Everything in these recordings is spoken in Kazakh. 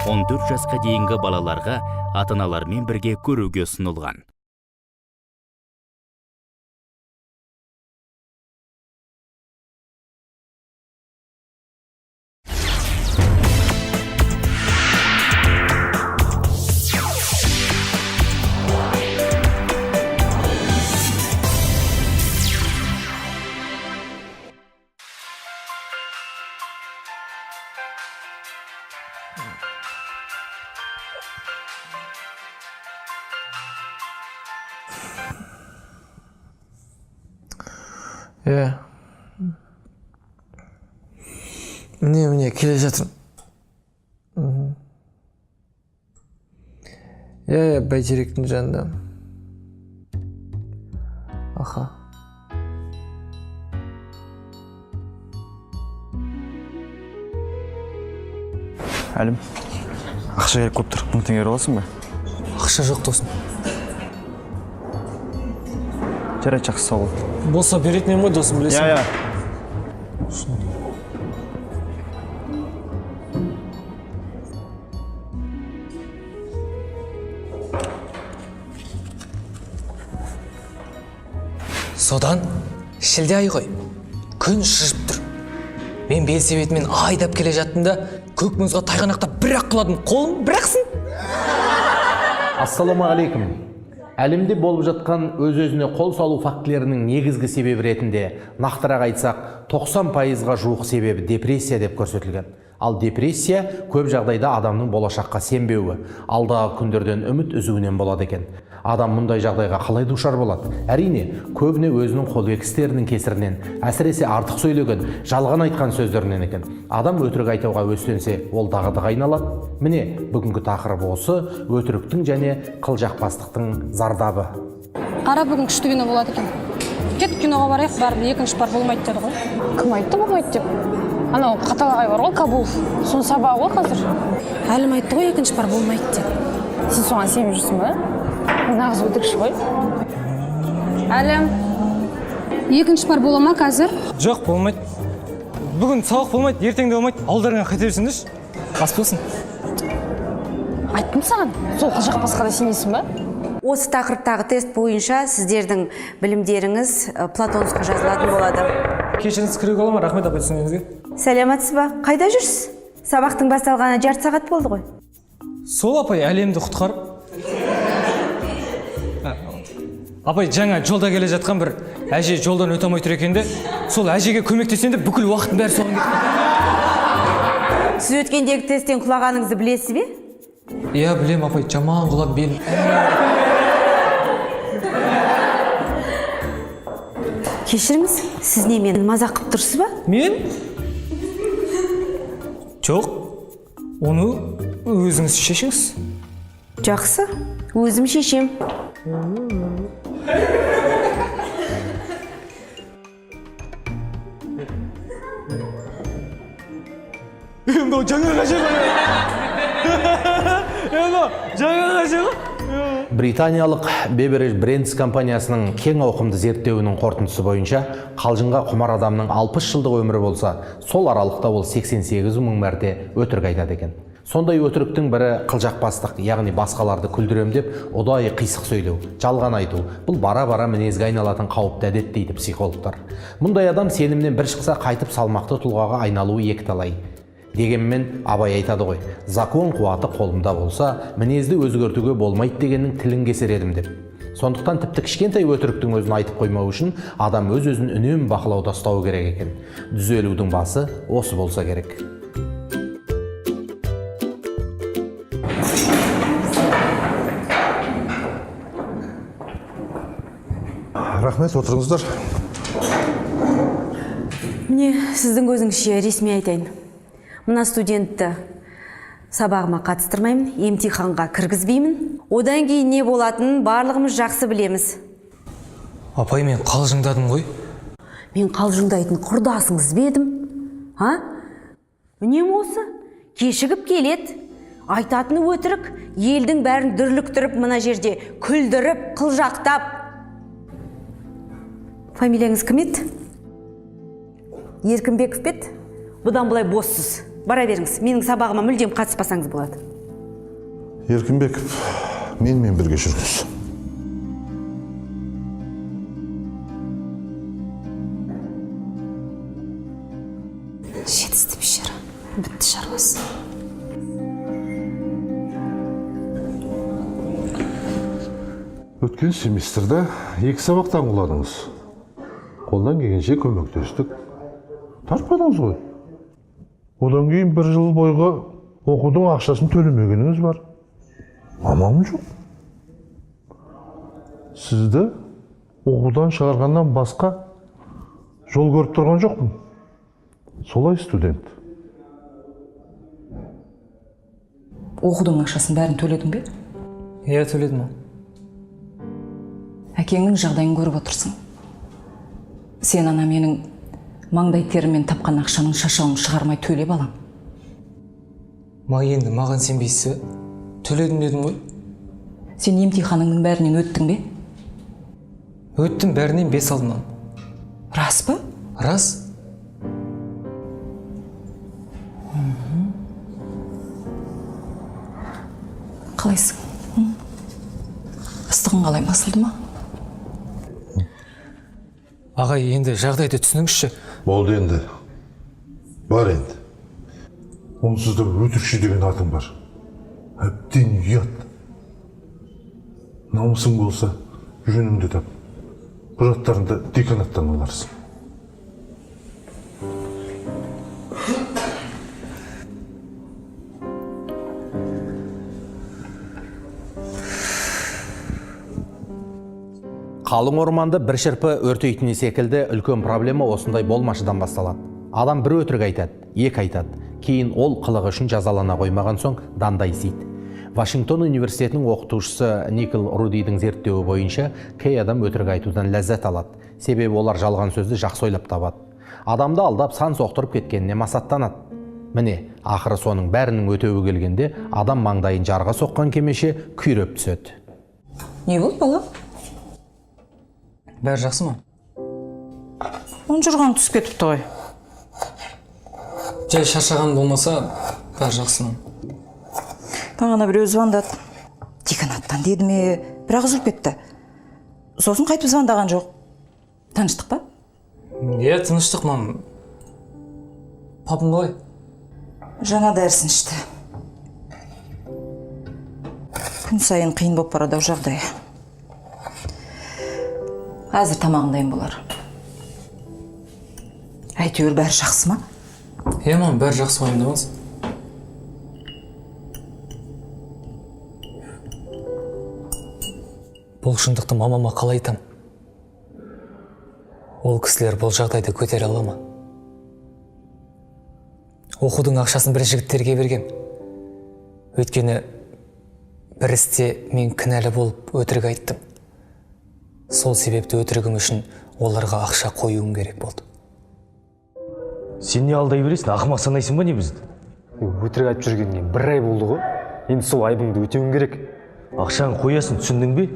14 жасқа дейінгі балаларға ата-аналармен бірге көруге ұсынылған. Міне келе жатырмын. Бәйтеректің жанында. Аха. Әлім, ақша керек көп тұр, 1000 теңге бере аласың ба? Ақша жоқ досым. Жарайды, жақсы, сау бол. Болса беретін ғой досым, білесің. Я. Содан шілде айы ғой, күн шыжып тұр. Мен бел себетімен айдап келе жаттымда, көк мұзға тайғанақтап бір-ақ құладым, қолым бір-ақсын. Ассаламу алейкум. Әлемде болып жатқан өз-өзіне қол салу фактілерінің негізгі себебі ретінде нақтырақ айтсақ, 90%-ға жуық себебі депрессия деп көрсетілген. Ал депрессия көп жағдайда адамның болашаққа сенбеуі, алдағы күндерден үміт үзуінен болады екен. Адам мұндай жағдайға қалай душар болады? Әрине, көбіне өзінің қолбек істерінің кесірінен, әсіресе артық сөйлеген, жалған айтқан сөздерінен екен. Адам өтірік айтуға өстенсе, ол дағдыға айналады. Міне, бүгінгі тақырып осы өтіріктің және қылжақпастықтың зардабы. Қара, бүгін күшті кино болады екен. Кет киноға барайық, бәрібір екінші пар болмайды деді ғой. Кім айтты болмайды деп? Анау қатал ағай бар ғой, Кабулов. Соның сабағы ғой қазір. Әлім айтты ғой, екінші пар болмайды деп. Сен соған сеніп жүрсің бе? Нағыз өтірікші ғой. Әлім, екінші пар бола ма қазір? Жоқ, болмайды. Бүгін сауық болмайды, ертеңде болмайды. Ауылдарыңа қайта берсіңдерші. Ас болсын. Айттым саған, сол қылжақпасқа да сенесің бе? Осы тақырыптағы тест бойынша сіздердің білімдеріңіз Платонскқа жазылатын болады. Кешіріңіз, кіруге бола ма? Рахмет апай, түсінгеніңізге. Сәлеметсіз ба? Қайда жүрсіз? Сабақтың басталғанына жарты сағат болды ғой. Сол апай әлемді құтқарып. Апай, жаңа жолда келе жатқан бір әже жолдан өте алмай тұр екен де, сол әжеге көмектесем де бүкіл уақыттың бәрі соған кетті. Сіз өткендегі тесттен құлағаныңызды білесіз бе? Иә, білем апай, жаман құлап белім. Кешіріңіз, сіз немен мазақ қып тұрсыз ба? Мен? Жоқ, оны өзіңіз шешіңіз. Жақсы, өзім шешем. Енді жаңа қажет ғой. Британиялық Beverage Brands компаниясының кең ауқымды зерттеуінің қорытындысы бойынша, қалжыңға құмар адамның 60 жылдық өмірі болса, сол аралықта ол 88 мың мәрте өтірік айтады екен. Сондай өтіріктің бірі қылжақпастық, яғни басқаларды күлдірем деп, ұдайы қисық сөйлеу, жалған айту. Бұл бара-бара мінезге айналатын қауіпті әдет дейді психологтар. Мұндай адам сенімнен бір шықса қайтып салмақты тұлғаға айналуы екіталай. Дегенмен Абай айтады ғой, закон қуаты қолымда болса, мінезді өзгертуге болмайды дегеннің тілін кесер едім деп. Сондықтан тіпті кішкентай өтіріктің өзін айтып қоймау үшін адам өз-өзін үнемі бақылауда ұстауы керек екен. Түзелудің басы осы болса керек. Рахмет, отырыңыздар. Міне, сіздің көзіңізше ресми айтайын. Мына студентті сабағыма қатыстырмаймын, емтиханға кіргізбеймін. Одан кейін не болатынын барлығымыз жақсы білеміз. Апай, мен қалжыңдадым ғой. Мен қалжыңдайтын құрдасыңыз бе едім? Үнем осы, кешігіп келеді. Айтатыны өтірік, елдің бәрін дүрліктіріп, мына жерде күлдіріп, қылжақтап. Фамилияңыз кім еді? Еркінбеков бе еді? Бұдан былай боссыз. Бара беріңіз, менің сабағыма мүлдем қатыспасаңыз болады. Еркінбеков, менімен бірге жүріңіз. Жетісті бейшара, бітті шаруасы. Өткен семестрда 2 сабақтан құладыңыз. Қолдан келгенше көмектестік. Тарпадыңыз ғой. Одан кейін 1 жыл бойғы оқудың ақшасын төлемегеніңіз бар. Амалым жоқ. Сізді оқудан шығарғаннан басқа жол көріп тұрған жоқпын. Солай студент. Оқудың ақшасын бәрін төледің бе? Иә, төледім. Әкеңнің жағдайын көріп отырсың. Сен ана менің маңдай теріммен тапқан ақшаның шашауын шығармай төлеп алам. Енді маған сенбейсіз, төледім дедім ғой. Сен емтиханыңның бәрінен өттің бе? Өттім, бәрінен 5 алдым. Рас па? Рас. Қалайсың? Ыстығың қалай, басылды ма? Ағай, енді жағдайды түсініңізші. Болды енді. Бар енді. Онсызда өтірікші деген атың бар. Әбден ұят. Намысың болса, жөніңді тап. Құжаттарыңды деканаттан аларсың. Қалың орманды бір шырпы өртейтіні секілді үлкен проблема осындай болмашыдан басталады. Адам бір өтірік айтады, екі айтады. Кейін ол қылығы үшін жазалана қоймаған соң дандай сейді. Вашингтон университетінің оқытушысы Никол Рудидің зерттеуі бойынша кей адам өтірік айтудан ләззат алады. Себебі олар жалған сөзді жақсы ойлап табады. Адамды алдап сан соқтырып кеткеніне масаттанады. Міне, ақыры соның бәрінің өтеуі келгенде адам маңдайын жарға соққан кемеше күйреп түседі. Не болды, бала? Бәрі жақсы ма? Он жүрған түс кетіпті ғой. Жай шаршаған болмаса, бәрі жақсы ма? Бағана біреу звондады. Деканаттан деді ме, бірақ үзіліп кетті. Сосын қайтып звондаған жоқ. Таныштық па? Иә, тыныштық, мам. Папым қалай? Жаңа дәрісін ішті. Күн сайын қиын болып барады жағдайы. Әзір тамағындайын болар. Әйтеуір бәрі жақсы ма? Иә, мам, бәрі жақсы уайымдамаңыз. Бұл шындықты мамама қалай айтам? Ол кісілер бұл жағдайды көтере ала ма? Оқудың ақшасын бір жігіттерге берген. Өйткені бір істе мен кінәлі болып өтірік айттым. Сол себепті өтірігім үшін оларға ақша қоюым керек болды. Сен не алдай бересің, ақымақ санайсың ба не бізді? Өтірік айтып жүргеніне 1 ай болды ғой. Енді сол айбыңды өтеуің керек. Ақшаны қоясың, түсіндің бе?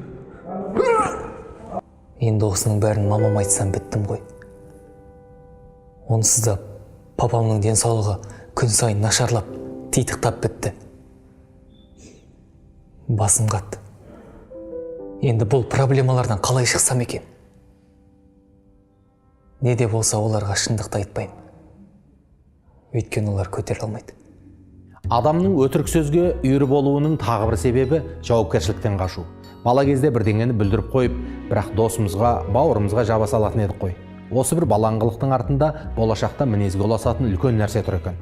Енді осының бәрін мамам айтсам біттім ғой. Онсыз да папамның денсаулығы күн сайын нашарлап, титықтап бітті. Басым қатты. Енді бұл проблемалардан қалай шықсам екен? Не де болса оларға шындықты айтпаймын. Өйткені олар көтере алмайды. Адамның өтірік сөзге үйір болуының тағы бір себебі жауапкершіліктен қашу. Бала кезде бірдеңені бүлдіріп қойып, бірақ досымызға, бауырымызға жаба салатын едік қой. Осы бір балаңғылықтың артында болашақта мінезге ұласатын үлкен нәрсе тұр екен.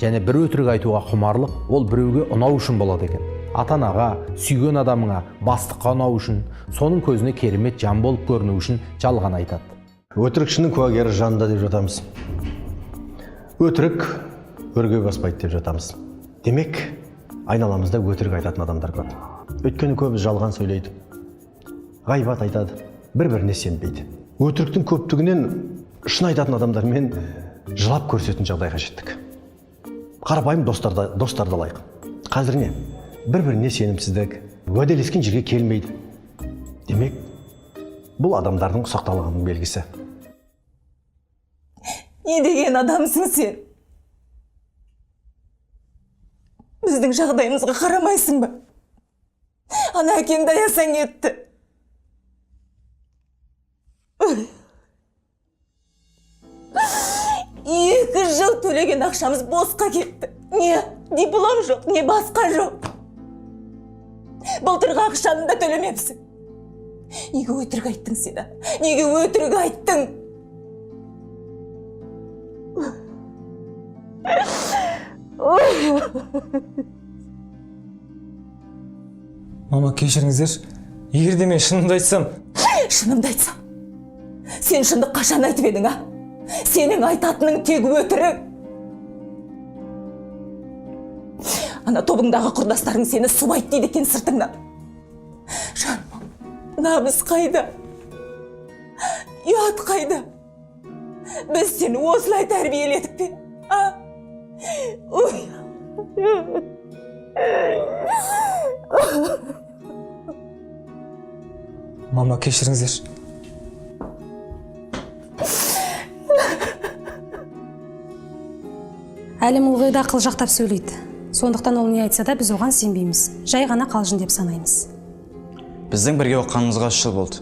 Және бір өтірік айтуға құмарлық, ол біреуге ұнау үшін болады екен. Ата-анаға, сүйген адамыңа, бастыққа ұнау үшін, соның көзіне керемет жан болып көріну үшін жалған айтады. Өтірікшінің куәгері жанында деп жатамыз. Өтірік өрге баспайды деп жатамыз. Демек, айналамызда өтірік айтатын адамдар көп. Өйткені көбі жалған сөйлейді. Ғайбат айтады, бір-біріне сенбейді. Өтіріктің көптігінен шын айтатын адамдармен жылап көрсететін жағдайға жеттік. Қарапайым достарды алайық. Қазір не? Бір-біріне сенімсіздік, уәделескен жерге келмейді. Демек, бұл адамдардың ұсақталығының белгісі. Не деген адамсың сен? Біздің жағдайымызға қарамайсың ба? ана әкеңді аясаң етті. 2 жыл төлеген ақшамыз босқа кетті. Не диплом жоқ, не басқа жоқ. Былтырғы ақшаны да төлемепсің. Неге өтірік айттың сен? Неге өтірік айттың? Мама, кешіріңіздер. Егер де мен шынымды айтсам... Шынымды айтсам? Сен шындық қашан айтып едің, а? Сенің айтатының тек өтірік. Ана тобыңдағы құрдастарың сені сыбайды дейді екен сыртыңнан. Жаным, намыс қайда? Ұят қайда? Біз сені осылай тәрбиеледік пе? Ой. Мама, кешіріңіздер. Әлім ылғида ақыл жақтап сөйлейді. Сондықтан ол не айтса да біз оған сенбейміз. Жай ғана қалжың деп санаймыз. Біздің бірге оққанымызға 3 жыл болды.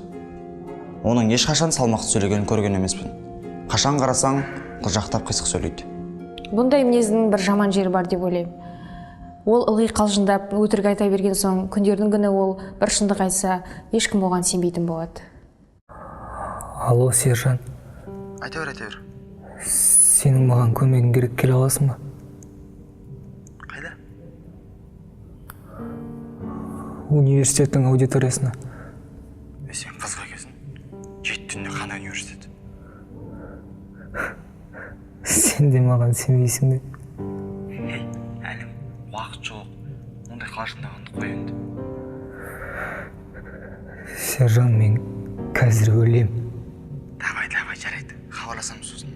Оның ешқашан салмақты сөйлегенін көрген емеспін. Қашан қарасаң, қылжақтап қисық сөйлейді. Бұндай мінездің бір жаман жері бар деп ойлаймын. Ол ылғи қалжыңдап, өтірік айта берген соң, күндердің күні ол бір шындық айтса, ешкім оған сенбейтін болады. Алло, Сержан. Айта бер. Сенің маған көмегің керек, келе аласың ба? Қайда? Университеттің аудиториясына. Сен қызға келсін. 7 түнде қандай университет? Сен де маған сенбейсің бе? Әлім, уақыт жоқ. Ондай қалжыңдағанды қой енді. Сержан, мен қазір өлем. Давай, жарайды. Хабарласамыз сосын.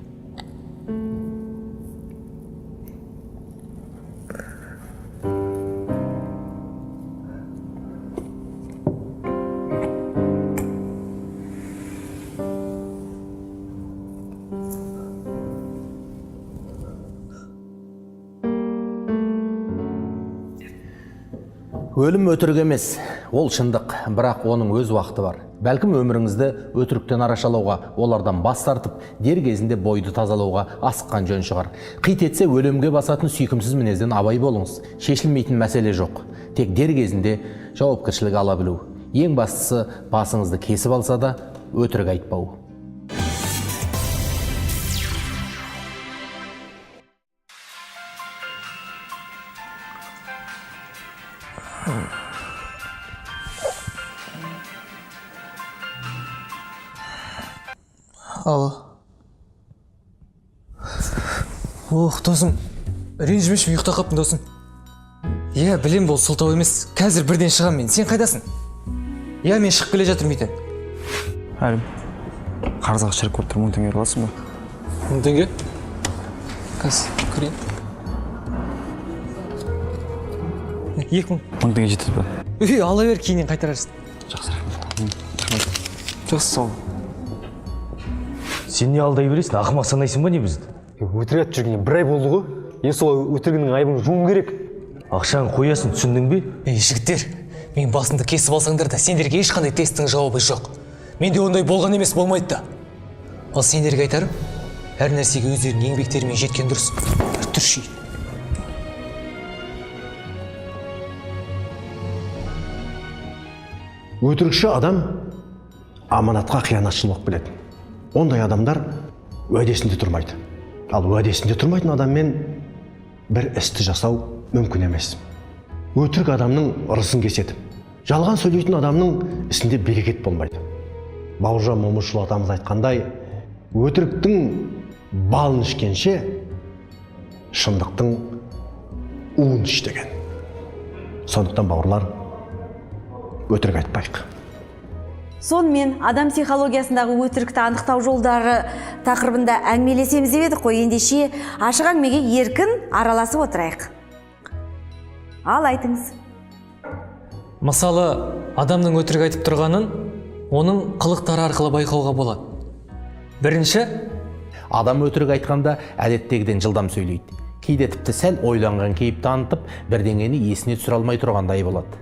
Өлім өтірік емес, ол шындық, бірақ оның өз уақыты бар. Бәлкім өміріңізді өтіріктен арашалауға, олардан бас тартып, дер кезінде бойды тазалауға асыққан жөн шығар. Қит етсе өлімге басатын сүйкімсіз мінезден абай болыңыз. Шешілмейтін мәселе жоқ. Тек дер кезінде жауапкершілік ала білу. Ең бастысы, басыңызды кесіп алса да, өтірік айтпау. Алло. Ох, досым, ренжімешім, ұйықта қаппын, досым. Иә, білем, бұл сылтау емес. Қазір бірден шығам мен. Сен қайдасың? Иә, мен шығып келе жатырмын екен. Әлім, қарызға шірік көріп тұр, 1000 теңге аласың ба? 1000 теңге? Қаз, көрейін. 2000. 1000 теңге жетеді ба? Ала бер, кейінен қайтарарсың. Жақсы. Жақсы, сау. Сен не алдай бересің, ақымақ санайсың ба не бізді? Өтірік айтып жүргеніне 1 ай болды ғой. Енді сол өтірігінің айыбын жуым керек. Ақшаны қоясың, түсіндің бе? Жігіттер, мен басымды кесіп алсаңдар да, сендерге ешқандай тесттің жауабы жоқ. Менде ондай болған емес, болмайды да. Ал сендерге айтарым, әр нәрсеге өздерінің еңбектерімен жеткен дұрыс. Түрші. Өтірікші адам аманатқа қиянатшыл болып біледі. Ондай адамдар уәдесінде тұрмайды. Ал уәдесінде тұрмайтын адаммен бір істі жасау мүмкін емес. Өтірік адамның ырысын кеседі. Жалған сөйлейтін адамның ісінде берекет болмайды. Бауыржан Момышұлы атамыз айтқандай, өтіріктің балын ішкенше, шындықтың уын іш деген. Сондықтан бауырлар, өтірік айтпайық. Сонымен адам психологиясындағы өтірікті анықтау жолдары тақырыбында әңгімелесеміз деп едік қой. Ендеше ашық әңгімеге еркін араласып отырайық. Ал айтыңыз. Мысалы, адамның өтірік айтып тұрғанын оның қылықтары арқылы байқауға болады. Бірінші, Адам өтірік айтқанда әдеттегіден жылдам сөйлейді. Кейде тіпті сәл ойланған кейіп танытып, бірдеңені есіне түсіре алмай тұрғандай болады.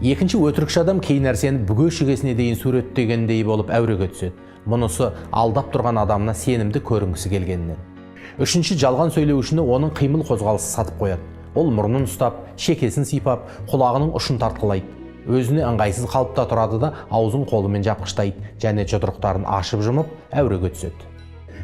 Екінші, өтірікші адам кей нәрсені бүге шігесіне дейін суреттегендей болып әуреге түседі. Мұнысы алдап тұрған адамына сенімді көрінгісі келгенінен. Үшінші, жалған сөйлеушіні оның қимыл қозғалысы сатып қояды. Ол мұрнын ұстап, шекесін сипап, құлағының ұшын тартқылайды. Өзіне ыңғайсыз қалыпта тұрады да аузын қолымен жапқыштайды және жұдырықтарын ашып жұмып әуреге түседі.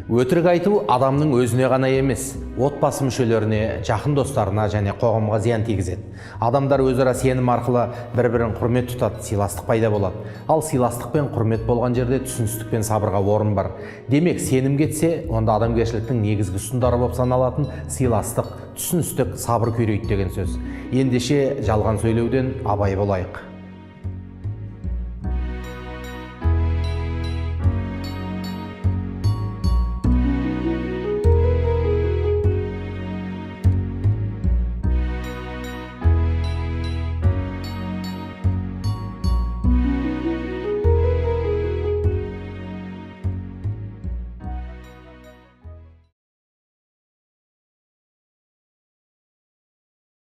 Өтірік айту адамның өзіне ғана емес, отбасы мүшелеріне, жақын достарына және қоғамға зиян тигізеді. Адамдар өзара сенім арқылы бір-бірін құрмет тұтады, сыйластық пайда болады. Ал сыйластық пен құрмет болған жерде түсіністік пен сабырға орын бар. Демек, сенім кетсе, онда адамгершіліктің негізгі ұстындары болып саналатын сыйластық, түсіністік, сабыр күйрейді деген сөз. Ендеше жалған сөйлеуден абай болайық.